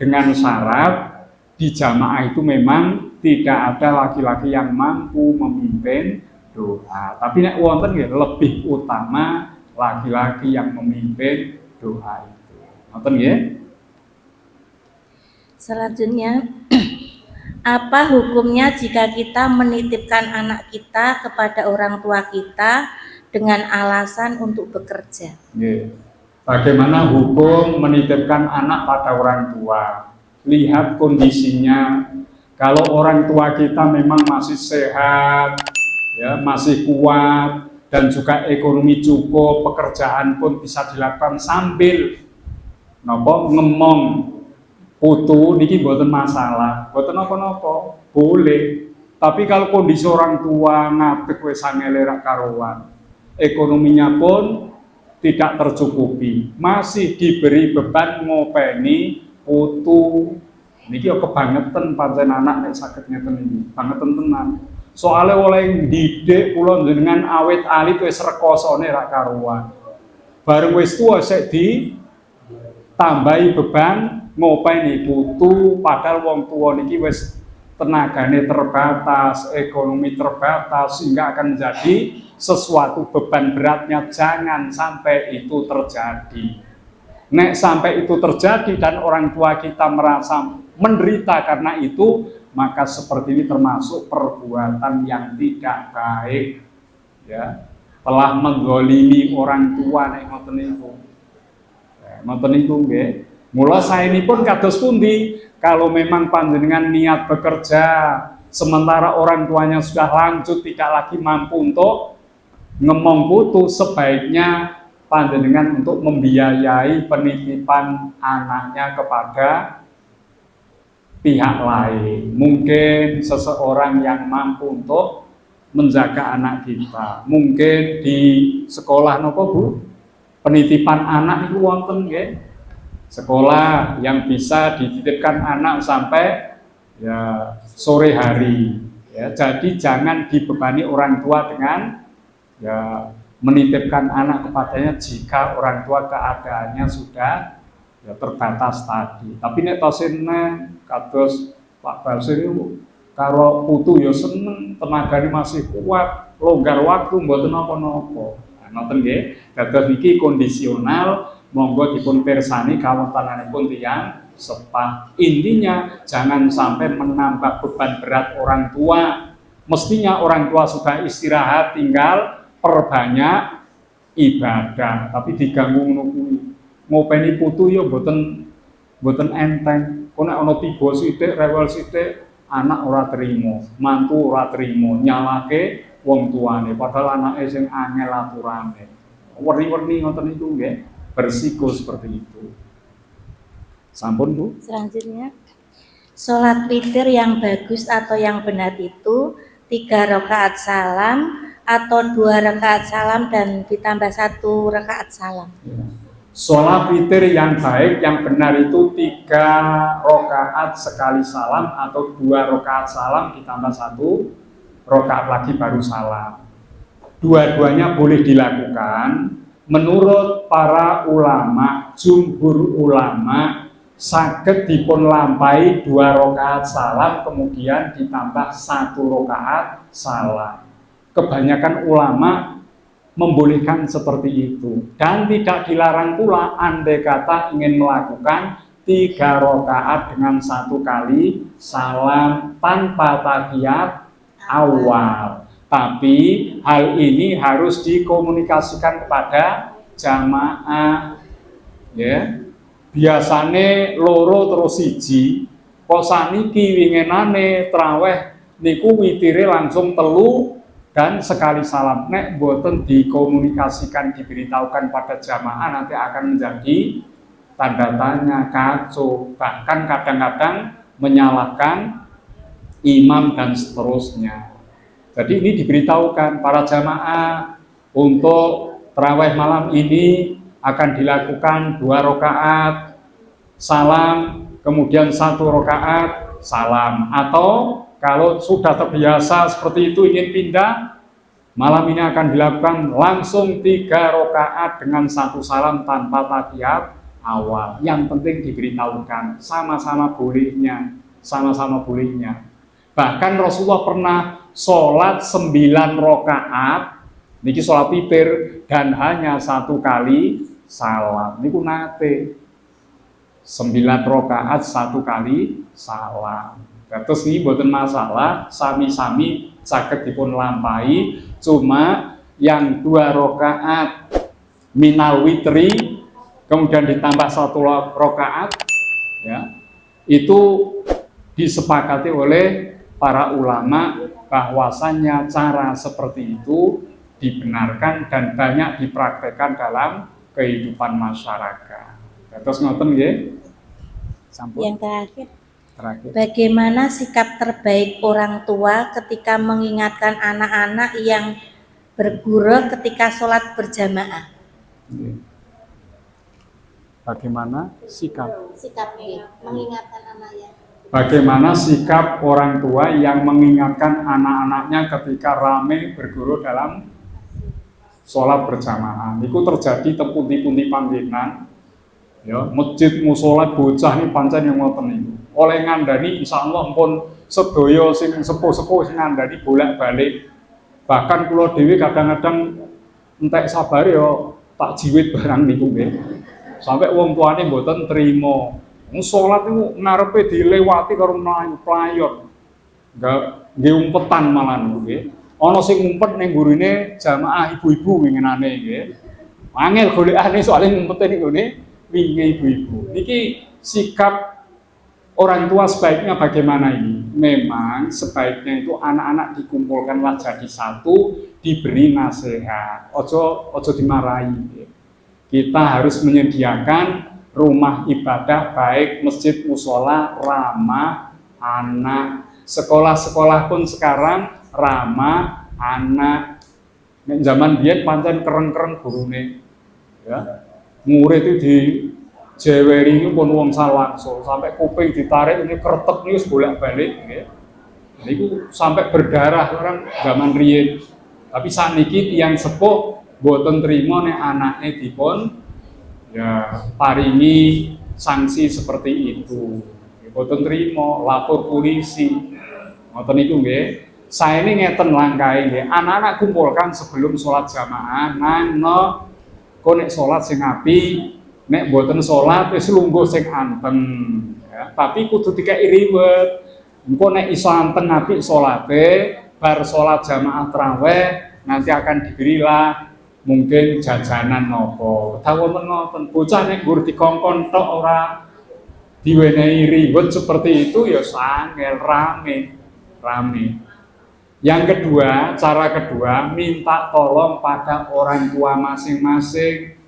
dengan syarat di jamaah itu memang tidak ada laki-laki yang mampu memimpin doa. Tapi nek wonten nggih lebih utama laki-laki yang memimpin doa itu. Ngoten nggih? Selanjutnya, apa hukumnya jika kita menitipkan anak kita kepada orang tua kita dengan alasan untuk bekerja? Nggih. Bagaimana hukum menitipkan anak pada orang tua? Lihat kondisinya. Kalau orang tua kita memang masih sehat, ya, masih kuat, dan juga ekonomi cukup, pekerjaan pun bisa dilakukan sambil ngemong putu, niki mboten masalah, mboten napa-napa, boleh. Tapi kalau kondisi orang tua ngadeg wis angel ra karuan, ekonominya pun tidak tercukupi, masih diberi beban ngopeni putu, niki kebangetan pancen anak nek saged ngeten iki, bangetan tenan. Soale oleh didik kula jenengan awit alit wis rekosone ra karuan. Bareng wis tuwa sik ditambahi beban ngopeni putu, padahal wong tuwa niki wis tenagane terbatas, ekonomi terbatas, sehingga akan menjadi sesuatu beban beratnya. Jangan sampai itu terjadi. Nek sampai itu terjadi dan orang tua kita merasa menderita karena itu, maka seperti ini termasuk perbuatan yang tidak baik, ya, telah menggolimi orang tua. Nek ngoten niku, ngoten niku nggih. Mula saenipun kados pundi, kalau memang panjenengan niat bekerja sementara orang tuanya sudah lanjut tidak lagi mampu untuk ngemong putu, sebaiknya panjenengan untuk membiayai penitipan anaknya kepada pihak lain. Mungkin seseorang yang mampu untuk menjaga anak kita. Mungkin di sekolah nopo Bu, penitipan anak itu wonten nggih. Sekolah yang bisa dititipkan anak sampai ya sore hari. Ya, jadi jangan dibebani orang tua dengan ya menitipkan anak kepadanya jika orang tua keadaannya sudah ya terbatas tadi. Tapi nek tosene kados Pak Basir itu karo putu ya seneng, tenagane masih kuat, longgar waktu mboten napa-napa. Nah, ngoten nggih. Dados niki kondisional, monggo dipun pirsani kawontenanipun tiyang sepah. Intinya jangan sampai menambah beban berat orang tua. Mestinya orang tua sudah istirahat, tinggal perbanyak ibadah, tapi diganggu ngono kuwi. Ngopeni putu ya mboten enteng. Kok nek ana tiba sithik, rewel sithik, anak ora trimo, mantu ora trimo, nyalake wong tuane padahal anake sing angel aturane. Werni-werni ngoten niku nggih bersiko seperti itu. Sampun Bu. Selanjutnya, sholat witir yang bagus atau yang benar itu 3 rakaat salam atau 2 rakaat salam dan ditambah 1 rakaat salam. Sholat witir yang baik, yang benar itu 3 rakaat sekali salam atau 2 rakaat salam ditambah 1 rakaat lagi baru salam. Dua-duanya boleh dilakukan. Menurut para ulama, jumhur ulama, saged dipun lampahi 2 rakaat salam kemudian ditambah 1 rakaat salam. Kebanyakan ulama membolehkan seperti itu dan tidak dilarang pula andai kata ingin melakukan 3 rakaat dengan 1 kali salam tanpa tahiyat awal. Tapi hal ini harus dikomunikasikan kepada jamaah, ya. Biasane loro terus siji, kok saniki winginane traweh niku witire langsung 3 dan sekali salam. Nek boten dikomunikasikan, diberitahukan pada jamaah, nanti akan menjadi tanda tanya, kacau, bahkan kadang-kadang menyalahkan imam dan seterusnya. Jadi ini diberitahukan para jamaah untuk tarawih malam ini akan dilakukan 2 rakaat salam, kemudian 1 rakaat salam. Atau kalau sudah terbiasa seperti itu ingin pindah, malam ini akan dilakukan langsung 3 rakaat dengan 1 salam tanpa tahiyat awal. Yang penting diberitahukan, sama-sama bolehnya, sama-sama bolehnya. Bahkan Rasulullah pernah sholat 9 rakaat, niki sholat witir dan hanya 1 kali salam. Niku nate 9 rakaat 1 kali salam. Terus ini bukan masalah, sami-sami saged dipun lampahi, cuma yang 2 rakaat minal witri kemudian ditambah 1 rakaat, ya, itu disepakati oleh para ulama bahwasannya cara seperti itu dibenarkan dan banyak dipraktekkan dalam kehidupan masyarakat. Terus ngoten nggih. Yang terakhir. Bagaimana sikap terbaik orang tua ketika mengingatkan anak-anak yang berguru ketika sholat berjamaah? Bagaimana sikap? Sikapnya mengingatkan anaknya. Bagaimana sikap orang tua yang mengingatkan anak-anaknya ketika ramai berguru dalam sholat berjamaah? Itu terjadi tepundi-pundi panggilan. Ya, masjid musola bocah ini pancen yang ngoten niku. Oleh ngandani insyaallah pun sedaya sing sepuh-sepuh sing ngandani bolak-balik. Bahkan kula dhewe kadang-kadang entek sabar ya tak jiwit barang niku nggih. Sampai wong tuane mboten trima. Wong salat niku ngarepe dilewati karo mlayu-playon. Nggih umpetan malah niku nggih. Ana sing ngumpet ning gurine jamaah ibu-ibu winginane nggih. Angel golekane soalé ngumpete niku nggih. Wingi ibu-ibu. Niki sikap orang tua sebaiknya bagaimana ini? Memang sebaiknya itu anak-anak dikumpulkanlah jadi satu, diberi nasihat. Ojo dimarahi. Kita harus menyediakan rumah ibadah baik masjid musola ramah anak. Sekolah-sekolah pun sekarang ramah anak. Nek zaman biyen pancen keren-keren gurune. Ya. Murid itu di jeweri ini pun wong salwakso sampai kuping ditarik ini kretek ini bolak-balik ya. Ini sampai berdarah orang zaman riyen. Tapi saat niki tiyang sepuh boten trima nek anake dipun ya paringi sanksi seperti itu. Boten trima lapor polisi. Ngoten niku nggih. Saene ngeten langkahe nggih. Anak-anak kumpulkan sebelum sholat jamaah nang nek sholat sing api, nek boten sholat wis lungguh sing anteng. Ya, tapi kudu dikeki riwet. Engko nek iso anteng apik sholate, bar sholat jamaah tarawih nanti akan diberilah mungkin jajanan nopo. Tahu ngoten bocah nek gur dikongkon tok ora diwenehi riwet seperti itu ya sangel rame. Yang kedua, cara kedua, minta tolong pada orang tua masing-masing.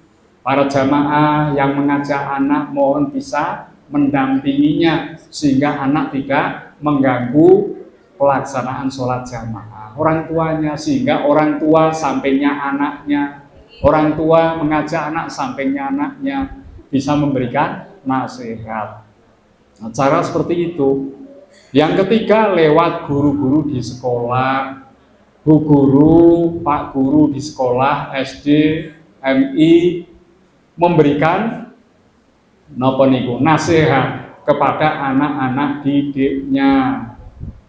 Para jamaah yang mengajak anak mohon bisa mendampinginya sehingga anak tidak mengganggu pelaksanaan sholat jamaah orang tuanya, sehingga orang tua sampingnya anaknya, orang tua mengajak anak sampingnya anaknya, bisa memberikan nasihat. Nah, cara seperti itu. Yang ketiga, lewat guru-guru di sekolah, bu guru, pak guru di sekolah SD, MI, memberikan nasihat kepada anak-anak didiknya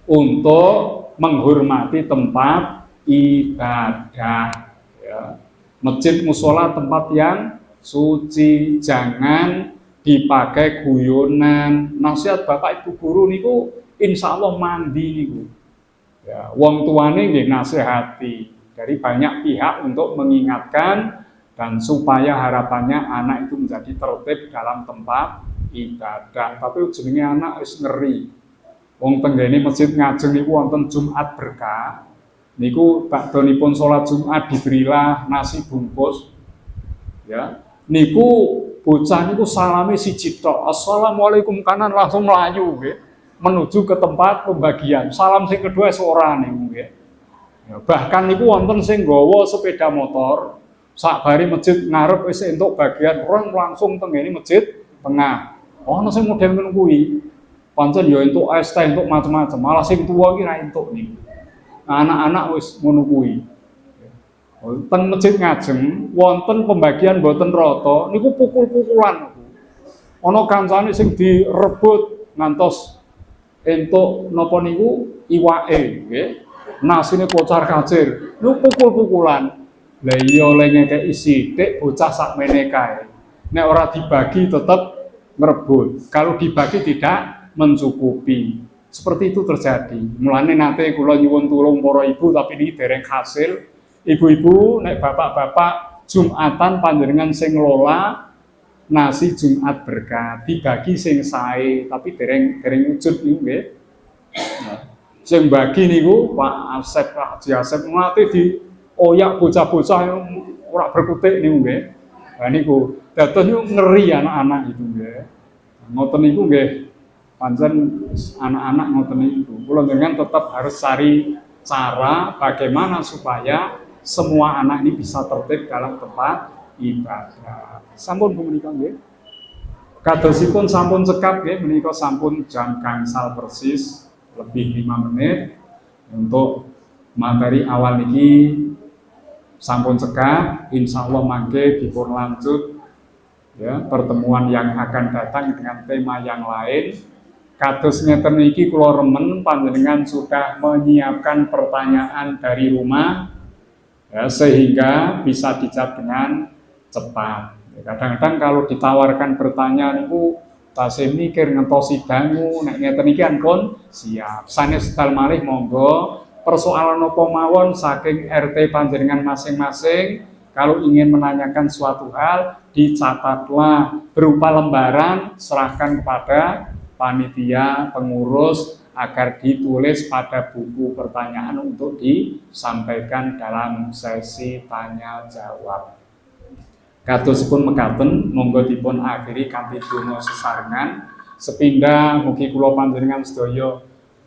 untuk menghormati tempat ibadah. Ya. Masjid musola tempat yang suci, jangan dipakai guyonan. Nasihat bapak ibu guru niku insya Allah mandi niku. Ya, wong tuane nggih nasihati dari banyak pihak untuk mengingatkan dan supaya harapannya anak itu menjadi tertib dalam tempat ibadah. Tapi jenenge anak wis ngeri. Wong tenggene masjid ngajeng niku wonten Jumat berkah. Niku bakdonipun salat Jumat diberilah nasi bungkus. Ya. Niku bocah niku salame siji tok. Assalamualaikum kanan langsung melayu nggih. Menuju ke tempat pembagian. Salam sing kedua ora niku nggih. Ya, bahkan niku wonten sing nggawa sepeda motor. Sakbari masjid ngarep wis entuk bagian orang langsung tenggene masjid tengah. Ono sing model ngono kuwi. Pancen ya entuk es teh entuk macam-macam. Malah sing tuwa iki ra entuk niku. Anak-anak wis ngono kuwi. Teng masjid ngajeng wonten pembagian boten rata niku pukul-pukulan. Ana kancane sing direbut ngantos entuk napa niku iwake nggih. Nasine kocar-kacir. Niku pukul-pukulan. Lah iya oleh ngekeki sithik bocah sakmene kae. Nek ora dibagi tetap merebut. Kalau dibagi tidak mencukupi. Seperti itu terjadi. Mulane nate kula nyuwun tulung para ibu tapi ini dereng hasil. Ibu-ibu nek bapak-bapak Jumatan panjenengan sing ngelola nasi Jumat berkah dibagi sing sae tapi dereng wujud niku nggih. Nah, sing bagi niku Pak Asep, Pak Haji Asep nate di oyak bocah-bocah yang ora berkutik niku nggih. Lah niku dados niku ngeri anak-anak itu nggih. Ngoten niku nggih pancen anak-anak ngoten niku. Kula njenengan tetap harus cari cara bagaimana supaya semua anak ini bisa tertib dalam tempat ibadah. Sampun punika nggih. Kadosipun sampun cekap nggih menika sampun jam gangsal persis lebih 5 menit untuk materi awal niki. Sampun cekap, insya Allah mangke dipun lanjut ya, pertemuan yang akan datang dengan tema yang lain. Kados ngeten iki kula remen panjenengan sudah menyiapkan pertanyaan dari rumah ya, sehingga bisa dijawab dengan cepat. Kadang-kadang kalau ditawarkan pertanyaan itu tasih mikir ngentosi dangu, nek ngeten iki ampun siap. Sanes sedal malih monggo persoalan apa mawon saking RT panjenengan masing-masing. Kalau ingin menanyakan suatu hal, dicatatlah berupa lembaran, serahkan kepada panitia pengurus agar ditulis pada buku pertanyaan untuk disampaikan dalam sesi tanya jawab. Kadosipun mekaten, monggo dipun akhiri kanthi donga sesarengan. Sepindhah mugi kula panjenengan sedaya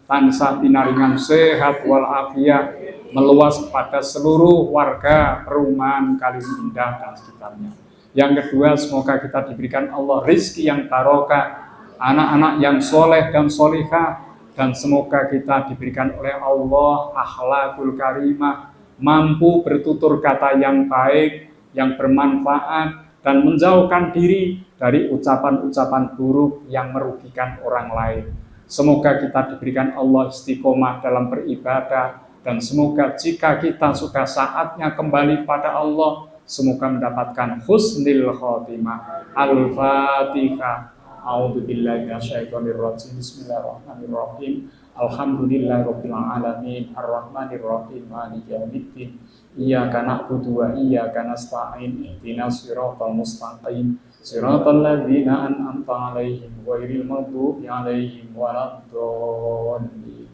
tansah pinaringan sehat wal afiat meluas kepada seluruh warga perumahan Kaliindah dan sekitarnya. Yang kedua, semoga kita diberikan Allah rizki yang barokah, anak-anak yang soleh dan solihah, dan semoga kita diberikan oleh Allah akhlakul karimah, mampu bertutur kata yang baik, yang bermanfaat, dan menjauhkan diri dari ucapan-ucapan buruk yang merugikan orang lain. Semoga kita diberikan Allah istiqomah dalam beribadah, dan semoga jika kita sudah saatnya kembali pada Allah, semoga mendapatkan husnul khotimah. Al-Fatihah. A'udzubillahi minasyaitonirrajim. Bismillahirrahmanirrahim. Alhamdulillahirabbil alamin. Arrahmanirrahim. Maliki yaumiddin. Iyyaka na'budu wa iyyaka nasta'in. Ihdinas siratal mustaqim. Siratal ladzina an'amta 'alaihim ghairil maghdubi 'alaihim waladdallin.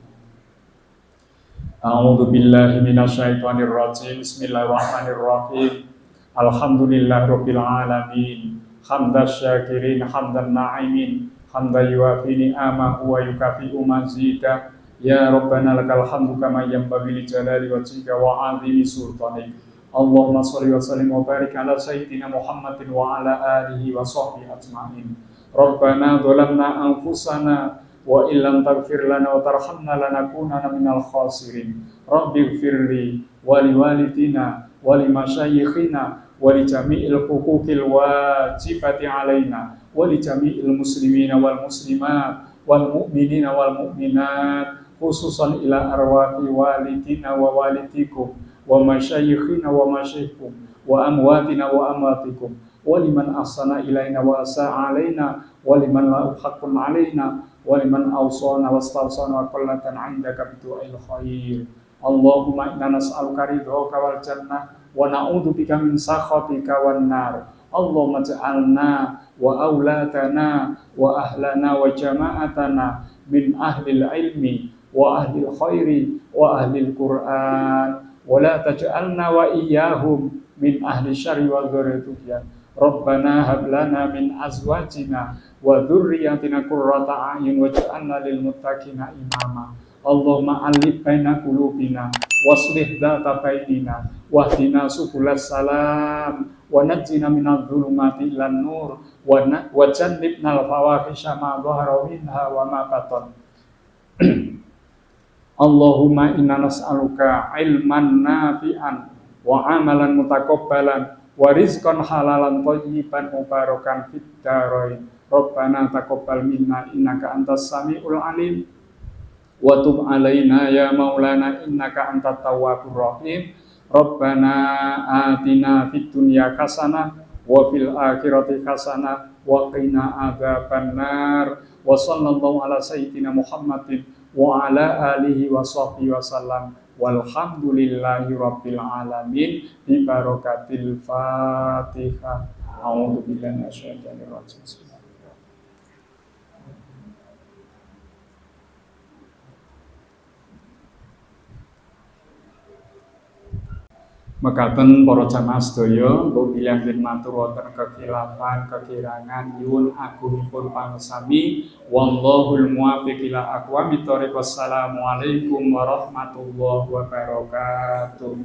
A'udzu billahi minasyaitonir rajim. Bismillahirrahmanirrahim. Alhamdulillahirabbil alamin. Hamdasy syakirin hamdan na'imin. Hamdan yuwafi ni'amahu wa yukafi'u mazidah. Ya Rabbana lakal hamdu kama yanbaghi li jalali wajhika wa 'azimi sultanik. Allahumma shalli wa sallim wa barik ala sayyidina Muhammadin wa ala alihi wa sahbihi ajma'in. Rabbana dhalamna anfusana wa illam taghfir lana wa tarhamna lanakunanna minal khasirin. Rabbighfirli wa liwalidina wa limasyayikhina wa li jami'il huquqil wajibati alaina wa li jami'il muslimina wal muslimat wal mu'minina wal mu'minat, khususan ila arwahi walidina wa walidikum wa masyayikhina wa masyayikhukum wa amwatina wa amwatikum wa liman ahsana ilaina wa asa'a alaina wa liman la haqqun alaina wa liman awsana wastawsana wa qallatan 'indaka bidu'il khair. Allahumma inna nas'aluka ridhaka wal jannah wa na'udzu bika min sakhatika wan nar. Allahumma ja'alna wa auladana wa ahlana wa jama'atana min ahlil ilmi wa ahlil khairi wa ahlil Qur'an wa la taj'alna wa iyyahum min ahli syarri wal ghurriyah. Rabbana hab lana min azwajina wa dzurriyyatina qurrata a'yun waj'alna lil muttaqina imama. Allahumma alif baina qulubina waslih dzata bainina wahdina subulas salam wa najjina minadh dhulumati ilan nur wa jannibnal fawahisha ma dhahara minha wa ma batan. Allahumma inna nas'aluka ilman nafi'an wa amalan mutaqabbalan wa rizqan halalan thayyiban mubarakan fid dharain. Rabbana taqabbal minna innaka antas samiul alim wa tub alaina ya maulana innaka antat tawwabur rahim. Rabbana atina fid dunya hasanah wa fil akhirati hasanah wa qina adzabannar. Wa sallallahu ala sayyidina Muhammadin wa ala alihi wa sahbihi wasallam. Walhamdulillahi rabbil alamin bi barakatil Fatihah. A'udzu billahi minasyaitonir rajim. Mekaten para jamaah sedaya, mbok bilih yen matur wonten kekhilafan, kekirangan nyuwun agungipun panggesami. Wallahul muwaffiq ila aqwamit thoriq. Wassalamualaikum warahmatullahi wabarakatuh.